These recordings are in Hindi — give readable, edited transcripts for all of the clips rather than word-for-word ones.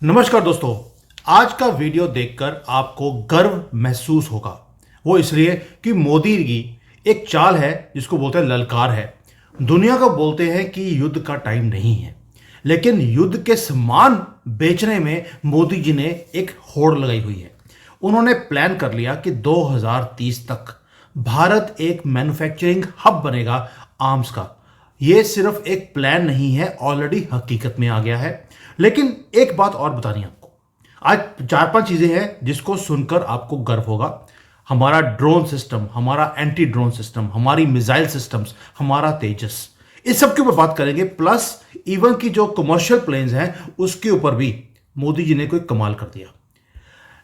नमस्कार दोस्तों। आज का वीडियो देखकर आपको गर्व महसूस होगा। वो इसलिए कि मोदी की एक चाल है जिसको बोलते हैं ललकार है। दुनिया को बोलते हैं कि युद्ध का टाइम नहीं है, लेकिन युद्ध के सामान बेचने में मोदी जी ने एक होड़ लगाई हुई है। उन्होंने प्लान कर लिया कि 2030 तक भारत एक मैन्युफैक्चरिंग हब बनेगा आर्म्स का। ये सिर्फ एक प्लान नहीं है, ऑलरेडी हकीकत में आ गया है। लेकिन एक बात और बतानी है आपको। आज चार पांच चीजें हैं जिसको सुनकर आपको गर्व होगा। हमारा ड्रोन सिस्टम, हमारा एंटी ड्रोन सिस्टम, हमारी मिसाइल सिस्टम्स, हमारा तेजस, इस सब के ऊपर बात करेंगे। प्लस इवन की जो कमर्शियल प्लेन्स हैं उसके ऊपर भी मोदी जी ने कोई कमाल कर दिया।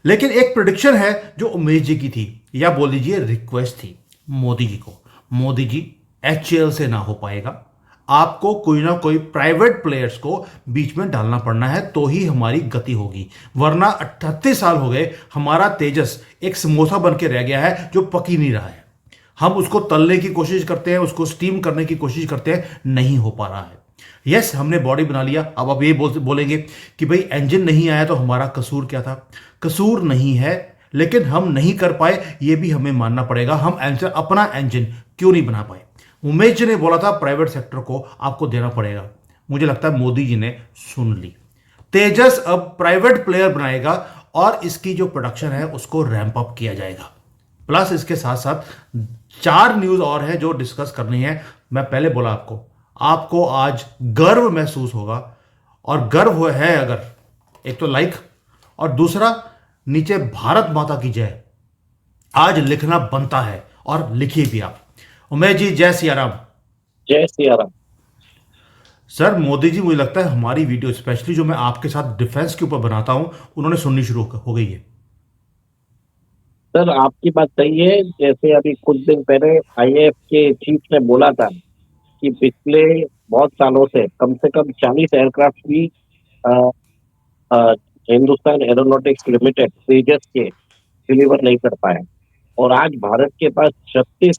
लेकिन एक प्रिडिक्शन है जो उमेश जी की थी, या बोल लीजिए रिक्वेस्ट थी मोदी जी को। मोदी जी, एचएएल से ना हो पाएगा, आपको कोई ना कोई प्राइवेट प्लेयर्स को बीच में डालना पड़ना है तो ही हमारी गति होगी। वरना 38 साल हो गए, हमारा तेजस एक समोसा बन के रह गया है जो पक ही नहीं रहा है। हम उसको तलने की कोशिश करते हैं, उसको स्टीम करने की कोशिश करते हैं, नहीं हो पा रहा है। यस, हमने बॉडी बना लिया। अब आप ये बोलेंगे कि भाई इंजन नहीं आया तो हमारा कसूर क्या था। कसूर नहीं है, लेकिन हम नहीं कर पाए ये भी हमें मानना पड़ेगा। हम अपना इंजन क्यों नहीं बना पाए। उमेश जी ने बोला था प्राइवेट सेक्टर को आपको देना पड़ेगा। मुझे लगता है मोदी जी ने सुन ली। तेजस अब प्राइवेट प्लेयर बनाएगा और इसकी जो प्रोडक्शन है उसको रैंप अप किया जाएगा। प्लस इसके साथ साथ चार न्यूज और है जो डिस्कस करनी है। मैं पहले बोला आपको, आपको आज गर्व महसूस होगा। और गर्व है अगर, एक तो लाइक, और दूसरा नीचे भारत माता की जय आज लिखना बनता है, और लिखिए भी आप। उमेश जी, जय सिया राम। जय सिया राम। सर, मोदी जी, मुझे लगता है हमारी वीडियो स्पेशली जो मैं आपके साथ डिफेंस के ऊपर बनाता हूं उन्होंने सुननी शुरू हो गई है। सर, आपकी बात सही है। जैसे अभी कुछ दिन पहले आईएएफ के चीफ ने बोला था कि पिछले बहुत सालों से कम 40 एयरक्राफ्ट भी अ, अ, हिंदुस्तान एरोनॉटिक्स लिमिटेड तेजस के डिलीवर नहीं कर पाए। और आज भारत के पास 36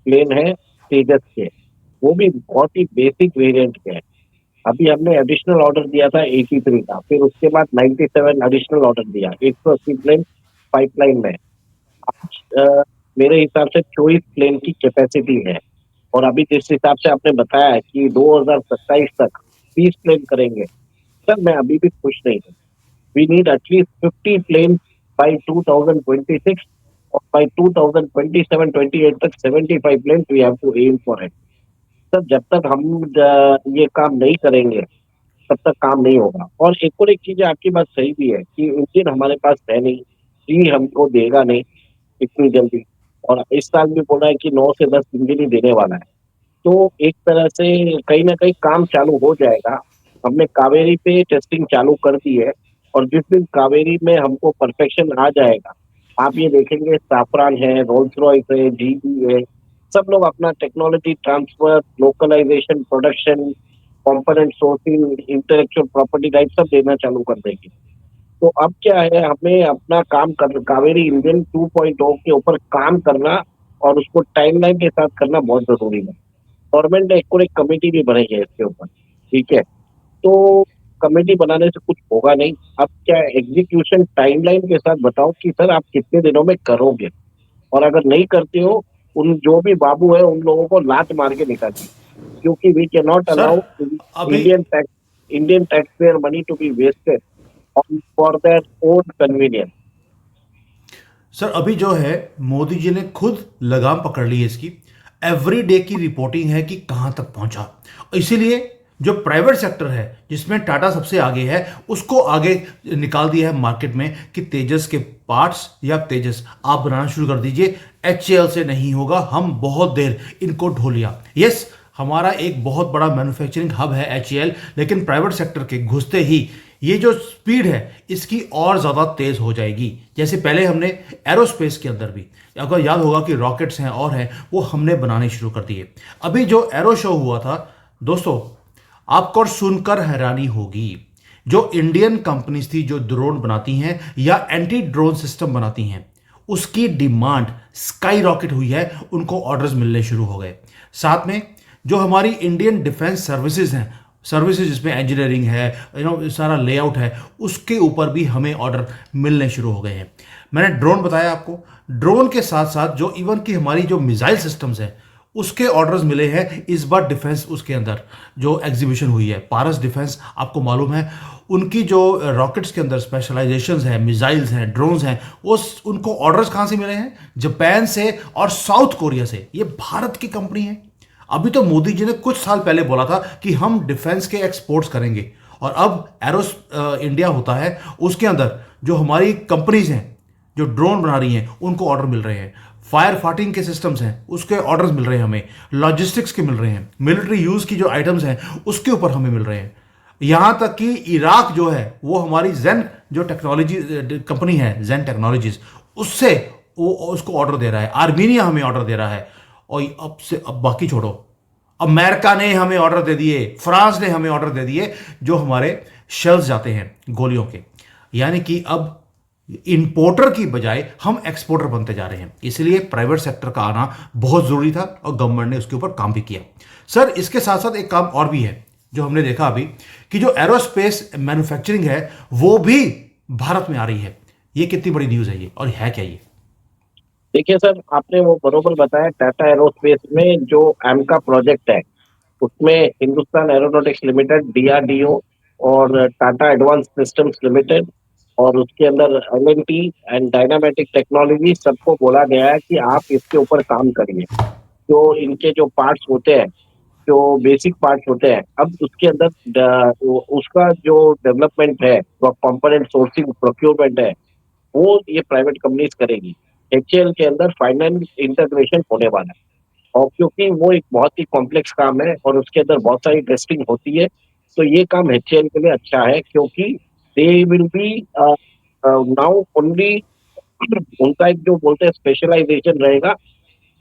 प्लेन है तेजस के, वो भी बहुत ही बेसिक वेरिएंट के हैं। अभी हमने एडिशनल ऑर्डर दिया था 83 का, फिर उसके बाद 97 एडिशनल ऑर्डर दिया, 180 प्लेन पाइपलाइन में। मेरे हिसाब से 24 प्लेन की कैपेसिटी है। और अभी जिस हिसाब से आपने बताया है कि 2027 तक 30 प्लेन करेंगे, सर मैं अभी भी खुश नहीं हूँ। We need at least 50 plane by 2026, और बाई 2027-28 तक 75 plane we have to aim for it. Sir जब तक हम ये काम नहीं करेंगे तब तक काम नहीं होगा। और एक चीज है, आपकी बात सही भी है कि इंजन हमारे पास है नहीं, जी हमको देगा नहीं इतनी जल्दी। और इस साल भी बोला है कि 9 से 10 इंजन ही देने वाला है। तो एक तरह से कहीं ना कहीं काम चालू हो जाएगा। हमने कावेरी पे टेस्टिंग चालू कर दी है, और जिस दिन कावेरी में हमको परफेक्शन आ जाएगा, आप ये देखेंगे साफरान है, रोल्स रॉयस है, जीई है, सब लोग अपना technology transfer, localisation, production, component sourcing, intellectual property right सब देना चालू कर देंगे। तो अब क्या है, हमें अपना काम कर कावेरी इंजन 2.0 के ऊपर काम करना, और उसको टाइमलाइन के साथ करना बहुत जरूरी है। गवर्नमेंट ने एक कमेटी भी बनाई है इसके ऊपर, ठीक है। तो कमेटी बनाने से कुछ होगा नहीं। अब क्या एग्जीक्यूशन टाइमलाइन के साथ बताओ कि सर आप कितने दिनों में करोगे। और अगर नहीं करते हो, उन जो भी बाबू है उन लोगों को लात मार के निकालिए, क्योंकि we can not sir allow अभी Indian tax payer money to be wasted for their own convenience. Sir अभी जो है मोदी जी ने खुद लगाम पकड़ ली है इसकी। एवरी डे की रिपोर्टिंग है कि कहां तक पहुंचा। इसीलिए जो प्राइवेट सेक्टर है जिसमें टाटा सबसे आगे है उसको आगे निकाल दिया है मार्केट में कि तेजस के पार्ट्स या तेजस आप बनाना शुरू कर दीजिए। एचएएल से नहीं होगा, हम बहुत देर इनको ढो लिया। यस, हमारा एक बहुत बड़ा मैन्युफैक्चरिंग हब है एचएएल, लेकिन प्राइवेट सेक्टर के घुसते ही ये जो स्पीड है इसकी और ज़्यादा तेज़ हो जाएगी। जैसे पहले हमने एरोस्पेस के अंदर भी, अगर याद होगा कि रॉकेट्स हैं और हैं, वो हमने बनाने शुरू कर दिए। अभी जो एरो शो हुआ था दोस्तों, आपको और सुनकर हैरानी होगी। जो इंडियन कंपनीज थी जो ड्रोन बनाती हैं या एंटी ड्रोन सिस्टम बनाती हैं, उसकी डिमांड स्काई रॉकेट हुई है, उनको ऑर्डर्स मिलने शुरू हो गए। साथ में जो हमारी इंडियन डिफेंस सर्विसेज हैं, सर्विसेज जिसमें इंजीनियरिंग है, सारा लेआउट है, उसके ऊपर भी हमें ऑर्डर मिलने शुरू हो गए हैं। मैंने ड्रोन बताया आपको, ड्रोन के साथ साथ जो इवन की हमारी जो मिसाइल सिस्टम्स हैं उसके ऑर्डर्स मिले हैं इस बार डिफेंस उसके अंदर जो एग्जीबिशन हुई है पारस डिफेंस, आपको मालूम है उनकी जो रॉकेट्स के अंदर स्पेशलाइजेशंस हैं, मिसाइल्स हैं, ड्रोन्स हैं, उनको ऑर्डर्स कहाँ से मिले हैं? जापान से और साउथ कोरिया से। ये भारत की कंपनी है। अभी तो मोदी जी ने कुछ साल पहले बोला था कि हम डिफेंस के एक्सपोर्ट्स करेंगे, और अब एरोस इंडिया होता है, उसके अंदर जो हमारी कंपनीज हैं जो ड्रोन बना रही हैं उनको ऑर्डर मिल रहे हैं, फायर फाइटिंग के सिस्टम्स हैं उसके ऑर्डर्स मिल रहे हैं हमें, लॉजिस्टिक्स के मिल रहे हैं, मिलिट्री यूज़ की जो आइटम्स हैं उसके ऊपर हमें मिल रहे हैं। यहां तक कि इराक जो है वो हमारी जेन जो टेक्नोलॉजी कंपनी है, जेन टेक्नोलॉजीज, उससे वो उसको ऑर्डर दे रहा है। आर्मीनिया हमें ऑर्डर दे रहा है। और अब बाकी छोड़ो, अमेरिका ने हमें ऑर्डर दे दिए, फ्रांस ने हमें ऑर्डर दे दिए जो हमारे शेल्स जाते हैं गोलियों के। यानी कि अब इंपोर्टर की बजाय हम एक्सपोर्टर बनते जा रहे हैं। इसलिए प्राइवेट सेक्टर का आना बहुत जरूरी था और गवर्नमेंट ने उसके ऊपर काम भी किया। सर, इसके साथ साथ एक काम और भी है जो हमने देखा अभी, कि जो एरोस्पेस मैन्युफैक्चरिंग है वो भी भारत में आ रही है। ये कितनी बड़ी न्यूज है ये, और है क्या ये? देखिए सर, आपने वो बरोबर बताया। टाटा एरोस्पेस में जो एमका प्रोजेक्ट है, उसमें हिंदुस्तान एरोनॉटिक्स लिमिटेड, डीआरडीओ और टाटा एडवांस सिस्टम्स लिमिटेड और उसके अंदर एलएनटी एंड डायनामेटिक टेक्नोलॉजी सबको बोला गया है कि आप इसके ऊपर काम करिए। जो इनके जो पार्ट्स होते हैं, जो बेसिक पार्ट्स होते हैं, अब उसके अंदर उसका जो डेवलपमेंट है, वो कंपोनेंट सोर्सिंग प्रोक्योरमेंट है, वो ये प्राइवेट कंपनीज करेगी। एचएएल के अंदर फाइनल इंटीग्रेशन होने वाला है, और क्योंकि वो एक बहुत ही कॉम्प्लेक्स काम है और उसके अंदर बहुत सारी टेस्टिंग होती है, तो ये काम एचएएल के लिए अच्छा है, क्योंकि they will be now only उनका एक जो बोलते हैं स्पेशलाइजेशन रहेगा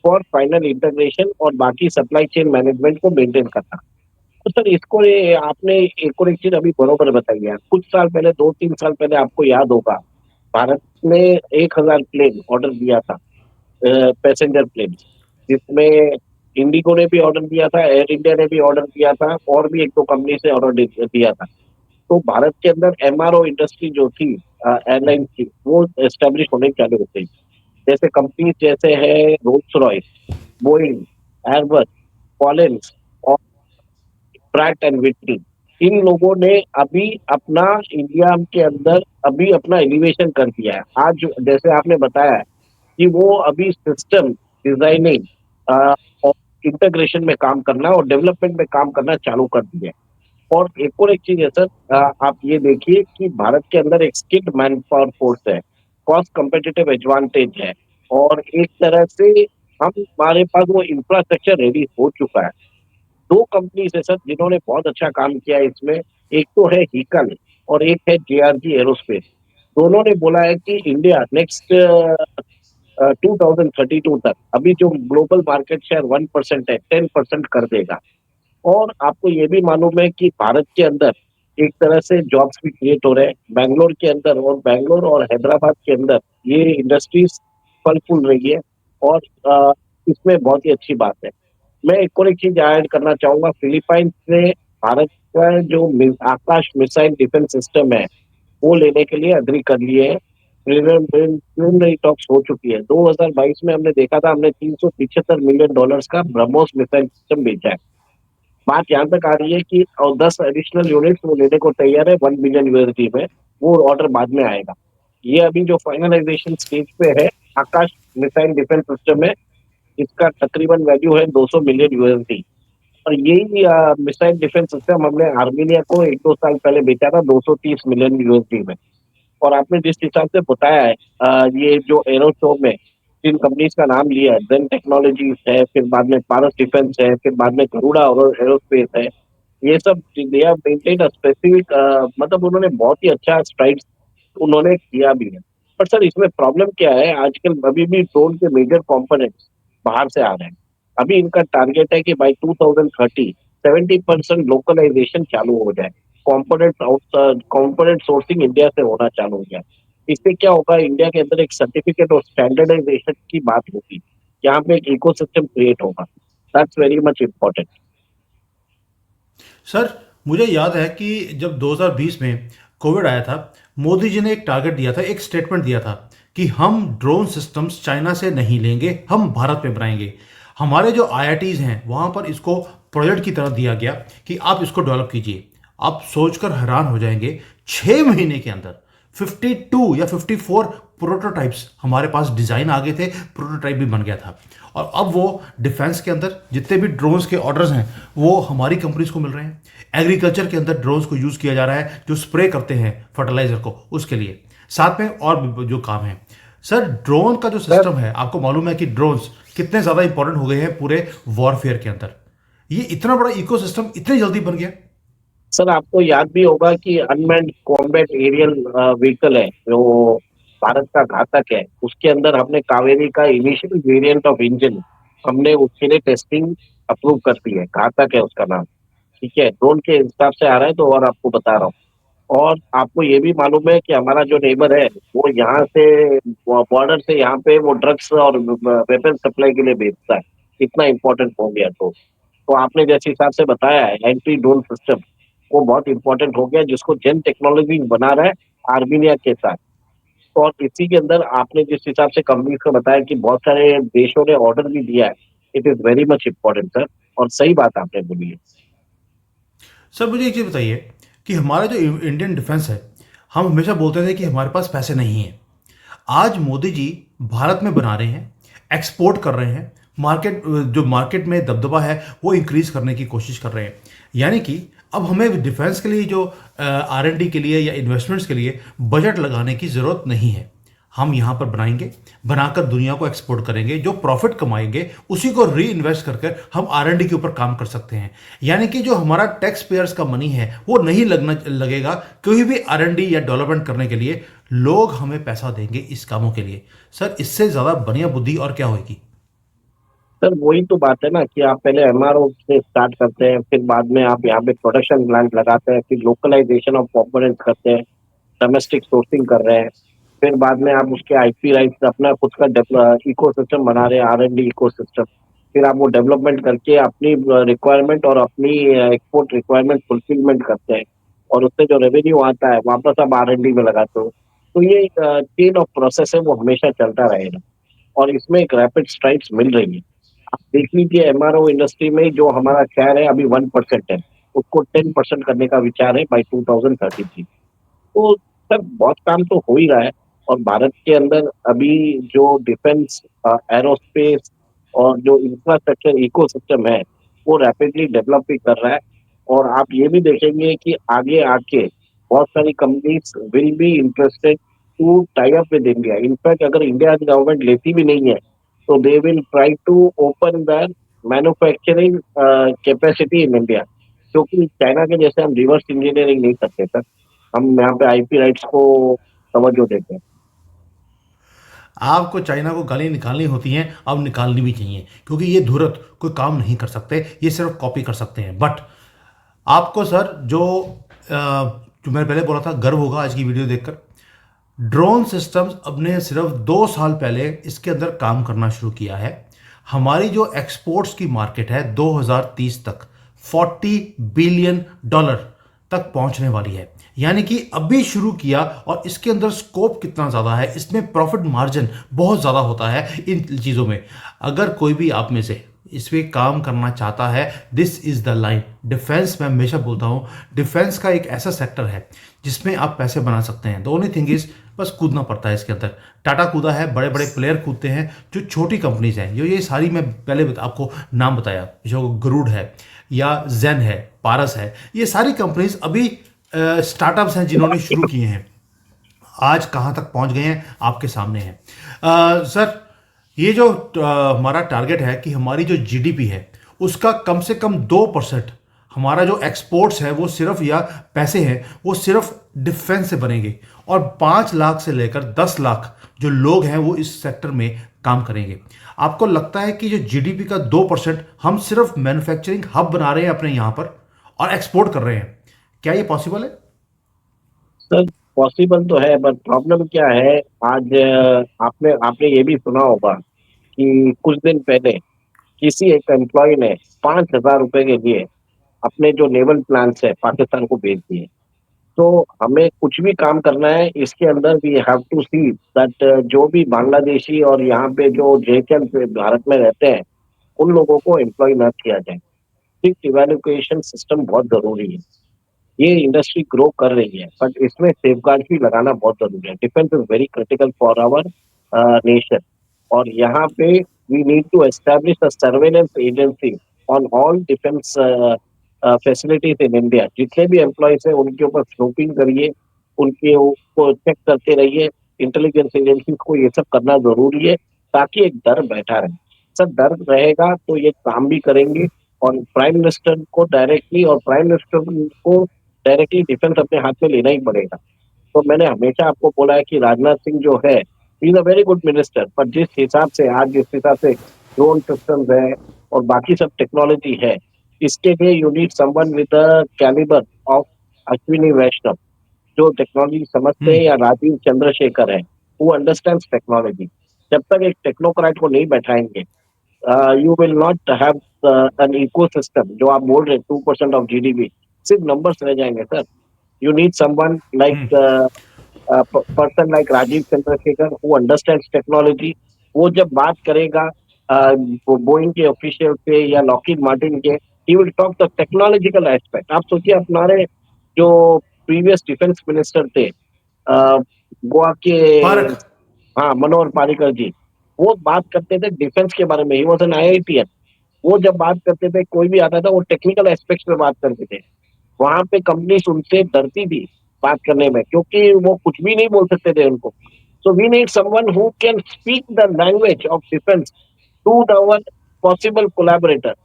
फॉर फाइनल इंटीग्रेशन और बाकी सप्लाई चेन मैनेजमेंट को मेंटेन करना। तो सर, इसको आपने एक और एक चीज अभी बरोबर बताई है। कुछ साल पहले, 2-3 साल पहले, आपको याद होगा, भारत ने 1,000 प्लेन ऑर्डर दिया था, पैसेंजर प्लेन, जिसमें इंडिगो ने भी ऑर्डर दिया था, एयर इंडिया ने भी ऑर्डर दिया था, और भी एक दो कंपनी से ऑर्डर दिया था। तो भारत के अंदर एमआरओ इंडस्ट्री जो थी, एयरलाइन की, वो एस्टेब्लिश होने चालू हो गई। जैसे कंपनी जैसे है Rolls Royce, Boeing, Airbus, Collins और प्रैट एंड विटनी, इन लोगों ने अभी अपना इंडिया के अंदर अभी अपना एलिवेशन कर दिया है। आज जैसे आपने बताया है कि वो अभी सिस्टम डिजाइनिंग और इंटीग्रेशन में काम करना और डेवलपमेंट में काम करना चालू कर दिया है। और एक और एक चीज है सर, आप ये देखिए कि भारत के अंदर एक स्किल्ड मैन पावर फोर्स है, कॉस्ट कम्पिटिटिव एडवांटेज है, और एक तरह से हम हमारे पास वो इंफ्रास्ट्रक्चर रेडी हो चुका है। दो कंपनी है सर जिन्होंने बहुत अच्छा काम किया है इसमें। एक तो है हिकल और एक है जेआरजी एरोस्पेस। दोनों ने बोला है कि इंडिया नेक्स्ट 2032 तक अभी जो ग्लोबल मार्केट शेयर 1% है, 10% कर देगा। और आपको ये भी मालूम है कि भारत के अंदर एक तरह से जॉब्स भी क्रिएट हो रहे हैं बैंगलोर के अंदर, और बैंगलोर और हैदराबाद के अंदर ये इंडस्ट्रीज फल फूल रही है। और इसमें बहुत ही अच्छी बात है। मैं एक और एक चीज ऐड करना चाहूंगा। फिलीपाइंस ने भारत का जो आकाश मिसाइल डिफेंस सिस्टम है, वो लेने के लिए अग्री कर लिए हैं। प्रिलिमिनरी टॉक्स हो चुकी है। 2022 में हमने देखा था, हमने $375 मिलियन का ब्रह्मोस मिसाइल सिस्टम बेचा है। बात यहाँ तक आ रही है कि और 10 एडिशनल यूनिट्स वो लेने को तैयार है, 1 बिलियन USD में। वो ऑर्डर बाद में आएगा। ये अभी जो फाइनलाइजेशन स्टेज पे है, आकाश मिसाइल डिफेंस सिस्टम है, इसका तकरीबन वैल्यू है 200 मिलियन USD। और यही मिसाइल डिफेंस सिस्टम हमने आर्मीनिया को 1-2 साल पहले बेचा था 230 मिलियन USD में। और आपने जिस हिसाब से बताया है, ये जो एरो शो में जिन कंपनीज का नाम लिया है, जेन टेक्नोलॉजीज है, फिर बाद में पारस डिफेंस है, फिर बाद में गरुड़ा और एरोस्पेस है, ये सब they are maintain a specific, मतलब उन्होंने बहुत ही अच्छा स्ट्राइड उन्होंने किया भी है। पर सर, इसमें प्रॉब्लम क्या है, आजकल अभी भी ड्रोन के मेजर कंपोनेंट्स बाहर से आ रहे हैं। अभी इनका टारगेट है कि बाई 2030 70% लोकलाइजेशन चालू हो जाए, कंपोनेंट सोर्सिंग इंडिया से होना चालू हो जाए। इससे क्या होगा, इंडिया के अंदर एक सर्टिफिकेट और स्टैंडर्डाइजेशन की बात होगी, यहाँ पे एक इकोसिस्टम क्रिएट होगा। That's very much important. Sir, मुझे याद है कि जब 2020 में कोविड आया था, मोदी जी ने एक टारगेट दिया था, एक स्टेटमेंट दिया था कि हम ड्रोन सिस्टम्स चाइना से नहीं लेंगे, हम भारत में बनाएंगे। हमारे जो आईआईटीज हैं वहाँ पर इसको प्रोजेक्ट की तरह दिया गया कि आप इसको डेवलप कीजिए। आप सोचकर हैरान हो जाएंगे, 6 महीने के अंदर 52 या 54 प्रोटोटाइप्स हमारे पास डिजाइन आ गए थे, प्रोटोटाइप भी बन गया था। और अब वो डिफेंस के अंदर जितने भी ड्रोन्स के ऑर्डर्स हैं वो हमारी कंपनीज को मिल रहे हैं। एग्रीकल्चर के अंदर ड्रोन्स को यूज किया जा रहा है, जो स्प्रे करते हैं फर्टिलाइजर को, उसके लिए। साथ में और भी जो काम है सर, ड्रोन का जो सर सिस्टम है, आपको मालूम है कि ड्रोन्स कितने ज्यादा इंपॉर्टेंट हो गए हैं पूरे वॉरफेयर के अंदर। ये इतना बड़ा इकोसिस्टम इतनी जल्दी बन गया। सर आपको याद भी होगा कि अनमैन्ड कॉम्बैट एरियल व्हीकल है जो भारत का घातक है, उसके अंदर हमने कावेरी का इनिशियल वेरिएंट ऑफ इंजन हमने उसके लिए टेस्टिंग अप्रूव कर दी है। घातक है उसका नाम। ठीक है, ड्रोन के हिसाब से आ रहा है तो और आपको बता रहा हूँ। और आपको ये भी मालूम है कि हमारा जो नेबर है वो यहाँ से बॉर्डर से यहाँ पे वो ड्रग्स और वेपन सप्लाई के लिए भेजता है। इतना इंपॉर्टेंट हो गया। तो आपने जैसे हिसाब से बताया है एंटी ड्रोन सिस्टम, वो बहुत इंपॉर्टेंट हो गया जिसको जेन टेक्नोलॉजी बना रहा है आर्मीनिया के साथ। और इसी के अंदर आपने जिस हिसाब से कंपनी को बताया कि बहुत सारे देशों ने ऑर्डर भी दिया है, it is very much important sir. और सही बात आपने बोली है। सर मुझे एक चीज़ बताइए कि हमारा जो इंडियन डिफेंस है, हम हमेशा बोलते थे कि हमारे पास पैसे नहीं हैं। आज मोदी जी भारत में बना रहे हैं, एक्सपोर्ट कर रहे हैं, मार्केट, जो मार्केट में दबदबा है वो इंक्रीज करने की कोशिश कर रहे हैं। यानी कि अब हमें डिफेंस के लिए जो R&D के लिए या इन्वेस्टमेंट्स के लिए बजट लगाने की ज़रूरत नहीं है। हम यहाँ पर बनाएंगे, बनाकर दुनिया को एक्सपोर्ट करेंगे, जो प्रॉफिट कमाएंगे उसी को री इन्वेस्ट कर हम R&D के ऊपर काम कर सकते हैं। यानी कि जो हमारा टैक्स पेयर्स का मनी है वो नहीं लगेगा कोई भी R&D या डेवलपमेंट करने के लिए। लोग हमें पैसा देंगे इस कामों के लिए। सर इससे ज़्यादा बढ़िया बुद्धि और क्या होगी। सर वही तो बात है ना कि आप पहले एमआरओ से स्टार्ट करते हैं, फिर बाद में आप यहाँ पे प्रोडक्शन प्लांट लगाते हैं, फिर लोकलाइजेशन ऑफ कंपोनेंट्स करते हैं, डोमेस्टिक सोर्सिंग कर रहे हैं, फिर बाद में आप उसके आईपी राइट्स अपना खुद का इकोसिस्टम बना रहे हैं, R&D इकोसिस्टम। फिर आप वो डेवलपमेंट करके अपनी रिक्वायरमेंट और अपनी एक्सपोर्ट रिक्वायरमेंट फुलफिलमेंट करते हैं, और उससे जो रेवेन्यू आता है वापस आप R&D में लगाते हो। तो ये चेन ऑफ प्रोसेस है, वो हमेशा चलता रहेगा। और इसमें एक रैपिड स्ट्राइड्स मिल रही है। आप देख लीजिए एमआरओ इंडस्ट्री में जो हमारा शेयर है अभी 1% है, उसको 10% करने का विचार है बाई 2033। तो सर बहुत काम तो हो ही रहा है। और भारत के अंदर अभी जो डिफेंस, एरोस्पेस और जो इंफ्रास्ट्रक्चर इकोसिस्टम है वो रैपिडली डेवलप भी कर रहा है। और आप ये भी देखेंगे कि आगे आके बहुत सारी companies will be interested to tie up with India. In fact अगर इंडिया गवर्नमेंट लेती भी नहीं है तो they will try to open the manufacturing capacity in India, क्योंकि चाइना के जैसे हम रिवर्स इंजीनियरिंग नहीं करते सर। हम यहाँ पे आईपी राइट्स को तवज्जो देते हैं। आपको चाइना को गाली निकालनी होती हैं, अब निकालनी भी चाहिए, क्योंकि ये धुरत कोई काम नहीं कर सकते, ये सिर्फ कॉपी कर सकते हैं। बट आपको सर जो मैंने पहले बोला था, गर्व होगा आज की वीडियो देखकर। ड्रोन सिस्टम्स अपने सिर्फ 2 साल पहले इसके अंदर काम करना शुरू किया है। हमारी जो एक्सपोर्ट्स की मार्केट है 2030 तक $40 बिलियन तक पहुंचने वाली है। यानी कि अभी शुरू किया, और इसके अंदर स्कोप कितना ज़्यादा है, इसमें प्रॉफिट मार्जिन बहुत ज़्यादा होता है इन चीज़ों में। अगर कोई भी आप में से इस पे काम करना चाहता है, this is the line. Defence, मैं हमेशा बोलता हूँ, डिफेंस का एक ऐसा सेक्टर है जिसमें आप पैसे बना सकते हैं। द ओनली थिंग इज बस कूदना पड़ता है इसके अंदर। टाटा कूदा है, बड़े बड़े प्लेयर कूदते हैं, जो छोटी कंपनीज हैं, जो ये सारी मैं पहले आपको नाम बताया, जो गरुड़ है या जेन है, पारस है, ये सारी कंपनीज अभी स्टार्टअप्स हैं जिन्होंने शुरू किए हैं। आज कहाँ तक पहुँच गए हैं आपके सामने है। सर ये जो हमारा टारगेट है कि हमारी जो जीडीपी है उसका कम से कम 2%, हमारा जो एक्सपोर्ट्स है वो सिर्फ, या पैसे हैं वो सिर्फ डिफेंस से बनेंगे। और 5 लाख से लेकर 10 लाख जो लोग हैं वो इस सेक्टर में काम करेंगे। आपको लगता है कि जो जीडीपी का 2% हम सिर्फ मैन्युफैक्चरिंग हब बना रहे हैं अपने यहाँ पर और एक्सपोर्ट कर रहे हैं, क्या ये पॉसिबल है? सर पॉसिबल तो है, बट प्रॉब्लम क्या है आज आपने आपने ये भी सुना होगा कि कुछ दिन पहले किसी एक एम्प्लॉय ने 5,000 रुपए के लिए अपने जो नेवल प्लान्स है पाकिस्तान को भेज दिए। तो हमें कुछ भी काम करना है इसके अंदर we have to see that जो भी बांग्लादेशी और यहाँ पे जो जेएचएल पे भारत में रहते हैं उन लोगों को एम्प्लॉय न किया जाए। ठीक इवैल्यूएशन सिस्टम बहुत जरूरी है। ये इंडस्ट्री ग्रो कर रही है बट इसमें सेफगार्ड भी लगाना बहुत जरूरी है। Defence is very critical for our nation और यहाँ पे we need to establish a surveillance agency on all defence facilities in India. जितने भी एम्प्लॉयज हैं उनके ऊपर स्नूपिंग करिए, उनके को चेक करते रहिए। इंटेलिजेंस एजेंसी को ये सब करना जरूरी है ताकि एक डर बैठा रहे। सर डर रहेगा तो ये काम भी करेंगे और प्राइम मिनिस्टर को डायरेक्टली और प्राइम मिनिस्टर को डायरेक्टली डिफेंस अपने हाथ में लेना ही पड़ेगा। तो मैंने हमेशा आपको बोला है कि राजनाथ सिंह जो है he is a very good minister, पर जिस हिसाब से आज जिस हिसाब से ड्रोन सिस्टम्स है और बाकी सब टेक्नोलॉजी है, इसके लिए you need someone with the calibre of Ashwini Vaishnaw, जो टेक्नोलॉजी समझते हैं, हम्म। या राजीव चंद्रशेखर है हु अंडरस्टैंड्स टेक्नोलॉजी। जब तक एक टेक्नोक्रेट को नहीं बैठाएंगे you will not have an ecosystem. जो आप बोल रहे हैं 2% ऑफ जीडीपी, सिर्फ नंबर्स रह जाएंगे sir. You need someone hmm. like person like Rajiv Chandrasekhar who understands technology। वो जब बात करेगा बोइंग के ऑफिशियल से या लॉकहीड मार्टिन के, he will talk the technological aspect। आप सोचिए हमारे जो प्रीवियस डिफेंस मिनिस्टर थे गोवा के, पारक। हाँ मनोहर पारिकर जी, वो बात करते थे डिफेंस के बारे में। He was an IITian. वो जब बात करते थे कोई भी आता था वो टेक्निकल एस्पेक्ट्स में बात करते थे। वहां पे कंपनी उनसे डरती थी बात करने में क्योंकि वो कुछ भी नहीं बोल सकते थे उनको। So we need someone who can speak the language of defence to our possible collaborator.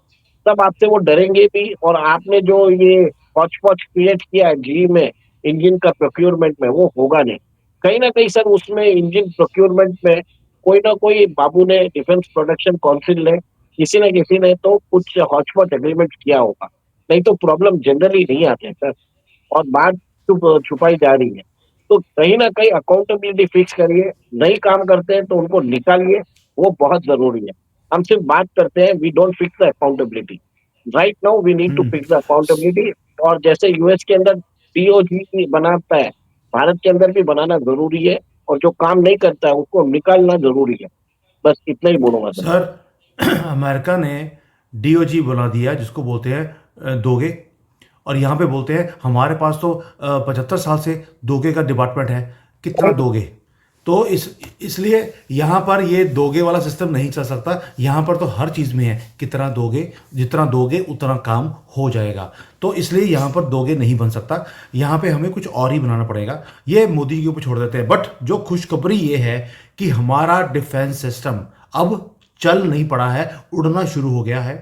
तब आपसे वो डरेंगे भी। और आपने जो ये हॉच पॉच क्रिएट किया है जी में इंजन का प्रोक्योरमेंट में, वो होगा नहीं। कहीं ना कहीं सर उसमें इंजन प्रोक्योरमेंट में कोई ना कोई बाबू ने, डिफेंस प्रोडक्शन काउंसिल ने, किसी न किसी ने तो कुछ हॉच पॉच एग्रीमेंट किया होगा, नहीं तो प्रॉब्लम जनरली नहीं आते हैं सर। और बात छुपाई जा रही है। तो कहीं ना कहीं अकाउंटेबिलिटी फिक्स करिए। नहीं काम करते हैं तो उनको निकालिए, वो बहुत जरूरी है। हम सिर्फ बात करते हैं, we don't fix the accountability. Right now we need to hmm. Fix the accountability. और जैसे यूएस के अंदर डीओजी बनाता है, भारत के अंदर भी बनाना जरूरी है। और जो काम नहीं करता है उसको निकालना जरूरी है। बस इतना ही बोलूंगा सर। सर अमेरिका ने डीओजी बना दिया जिसको बोलते हैं दोगे। और यहाँ पे बोलते हैं हमारे पास तो 75 साल से दोगे का डिपार्टमेंट है, कितना दोगे। तो इसलिए यहाँ पर ये दोगे वाला सिस्टम नहीं चल सकता। यहाँ पर तो हर चीज़ में है कितना दोगे, जितना दोगे उतना काम हो जाएगा। तो इसलिए यहाँ पर दोगे नहीं बन सकता, यहाँ पे हमें कुछ और ही बनाना पड़ेगा। ये मोदी के ऊपर छोड़ देते हैं। बट जो खुशखबरी ये है कि हमारा डिफेंस सिस्टम अब चल नहीं पड़ा है, उड़ना शुरू हो गया है।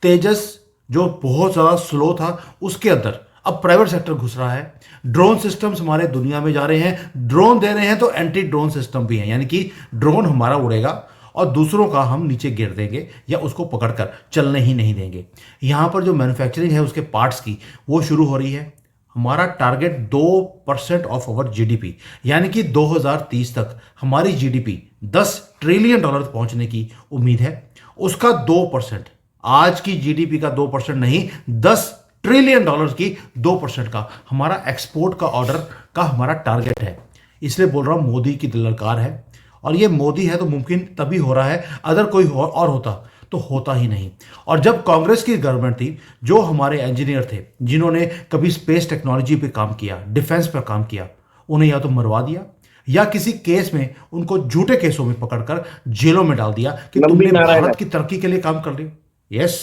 तेजस जो बहुत ज़्यादा स्लो था उसके अंदर अब प्राइवेट सेक्टर घुस रहा है। ड्रोन सिस्टम्स हमारे दुनिया में जा रहे हैं, ड्रोन दे रहे हैं तो एंटी ड्रोन सिस्टम भी है, यानी कि ड्रोन हमारा उड़ेगा और दूसरों का हम नीचे गिर देंगे या उसको पकड़कर चलने ही नहीं देंगे। यहाँ पर जो मैन्युफैक्चरिंग है उसके पार्ट्स की वो शुरू हो रही है। हमारा टारगेट 2% ऑफ अवर जीडीपी, यानी कि 2030 तक हमारी जीडीपी $10 ट्रिलियन पहुंचने की उम्मीद है। उसका 2%, आज की जीडीपी का 2% नहीं, $10 ट्रिलियन की 2% का हमारा एक्सपोर्ट का ऑर्डर का हमारा टारगेट है। इसलिए बोल रहा हूं मोदी की ललकार है। और ये मोदी है तो मुमकिन तभी हो रहा है, अगर कोई और होता तो होता ही नहीं। और जब कांग्रेस की गवर्नमेंट थी, जो हमारे इंजीनियर थे जिन्होंने कभी स्पेस टेक्नोलॉजी पे काम किया, डिफेंस पे काम किया, उन्हें या तो मरवा दिया या किसी केस में उनको झूठे केसों में पकड़कर जेलों में डाल दिया कि लंबी तुमने नारायण है। भारत की तरक्की के लिए काम कर लिया। यस,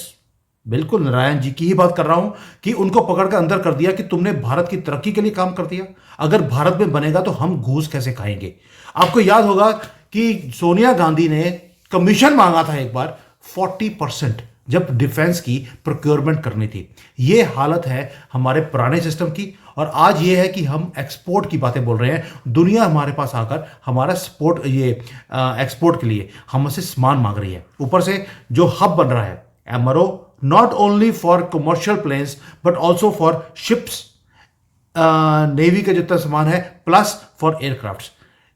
बिल्कुल नारायण जी की ही बात कर रहा हूं कि उनको पकड़कर अंदर कर दिया कि तुमने भारत की तरक्की के लिए काम कर दिया। अगर भारत में बनेगा तो हम घूस कैसे खाएंगे। आपको याद होगा कि सोनिया गांधी ने कमीशन मांगा था एक बार 40%, जब डिफेंस की प्रोक्योरमेंट करनी थी। ये हालत है हमारे पुराने सिस्टम की। और आज ये है कि हम एक्सपोर्ट की बातें बोल रहे हैं, दुनिया हमारे पास आकर हमारा एक्सपोर्ट के लिए हमसे सामान मांग रही है। ऊपर से जो हब बन रहा है MRO, not only for commercial planes but also for ships, navy का जितना सामान है, प्लस फॉर एयरक्राफ्ट्स।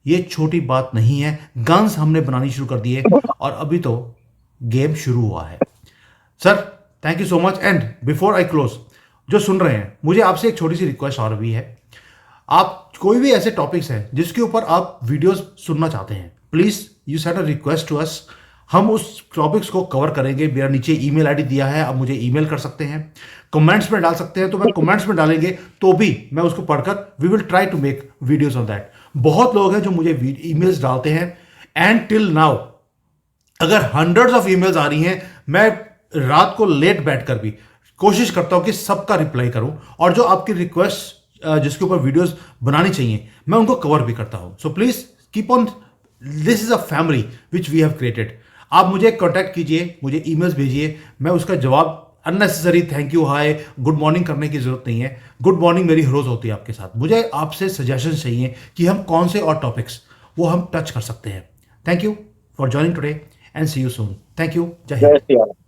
ये छोटी बात नहीं है। गन्स हमने बनानी शुरू कर दी है और अभी तो गेम शुरू हुआ है। Sir thank you so much. And before I close, जो सुन रहे हैं, मुझे आपसे एक छोटी सी रिक्वेस्ट और भी है। आप कोई भी ऐसे टॉपिक्स हैं जिसके ऊपर आप वीडियोस सुनना चाहते हैं, please you set a request to us. हम उस टॉपिक्स को कवर करेंगे। मेरा नीचे ईमेल आईडी दिया है, आप मुझे ईमेल कर सकते हैं, कमेंट्स में डाल सकते हैं। तो मैं कमेंट्स में डालेंगे तो भी मैं उसको पढ़कर we will try to make videos on that. बहुत लोग हैं जो मुझे ईमेल्स डालते हैं, एंड टिल नाउ अगर हंड्रेड्स ऑफ ईमेल्स आ रही हैं, मैं रात को लेट बैठकर भी कोशिश करता हूं कि सबका रिप्लाई करूं, और जो आपकी रिक्वेस्ट जिसके ऊपर वीडियोस बनानी चाहिए मैं उनको कवर भी करता हूं। So please keep on, this is a family which we have created. आप मुझे कांटेक्ट कीजिए, मुझे ईमेल्स भेजिए, मैं उसका जवाब, unnecessary thank you hi good morning करने की जरूरत नहीं है। गुड मॉर्निंग मेरी रोज होती है आपके साथ। मुझे आपसे सजेशन चाहिए कि हम कौन से और टॉपिक्स वो हम टच कर सकते हैं। Thank you for joining today and see you soon. Thank you. जय हिंद। जय श्री राम।